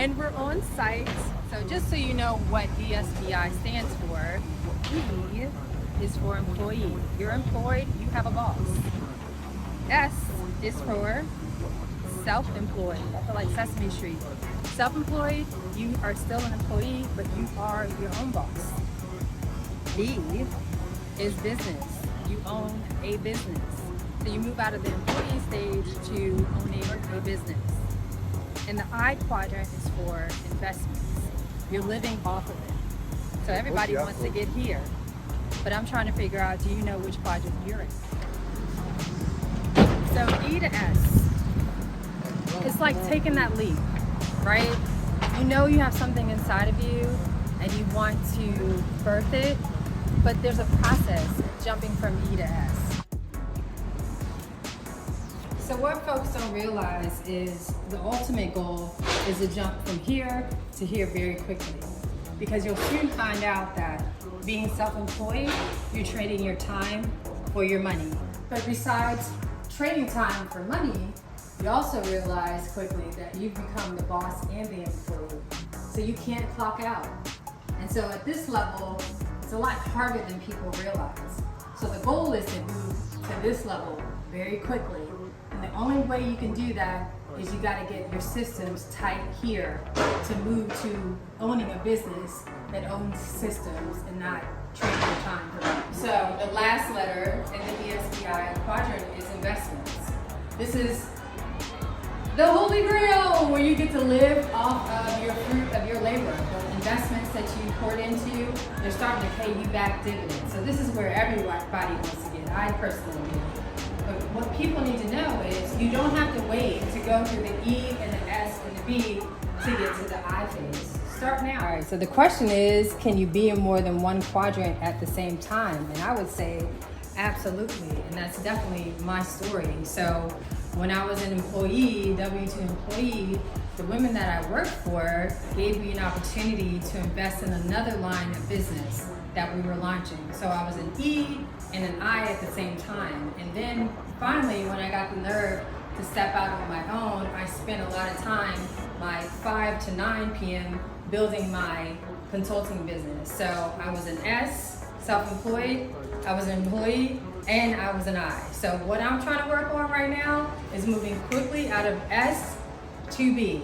And we're on site. So just so you know what ESBI stands for, E is for employee. You're employed, you have a boss. S is for self-employed. I feel like Sesame Street. Self-employed, you are still an employee, but you are your own boss. B is business. You own a business. So you move out of the employee stage to owning a business. And the I quadrant is for investments. You're living off of it. So everybody wants to get here. But I'm trying to figure out, do you know which quadrant you're in? So E to S, it's like taking that leap, right? You know you have something inside of you and you want to birth it, but there's a process jumping from E to S. So what folks don't realize is the ultimate goal is to jump from here to here very quickly. Because you'll soon find out that being self-employed, you're trading your time for your money. But besides trading time for money, you also realize quickly that you've become the boss and the employee. So you can't clock out. And so at this level, it's a lot harder than people realize. So the goal is to move to this level very quickly. And the only way you can do that is you got to get your systems tight here to move to owning a business that owns systems and not trading your time for money. So the last letter in the ESBI quadrant is investments. This is the holy grail where you get to live off of your fruit of your labor. The investments that you poured into, they're starting to pay you back dividends. So this is where everybody wants to get. I personally do. But what people need to know is you don't have to wait to go through the E and the S and the B to get to the I phase. Start now. All right, so the question is, can you be in more than one quadrant at the same time? And I would say absolutely, and that's definitely my story. So when I was an employee, W-2 employee, the women that I worked for gave me an opportunity to invest in another line of business that we were launching. So I was an E and an I at the same time. And then finally, when I got the nerve to step out on my own, I spent a lot of time, my 5 to 9 p.m., building my consulting business. So I was an S, self-employed, I was an employee, and I was an I. So what I'm trying to work on right now is moving quickly out of S to B.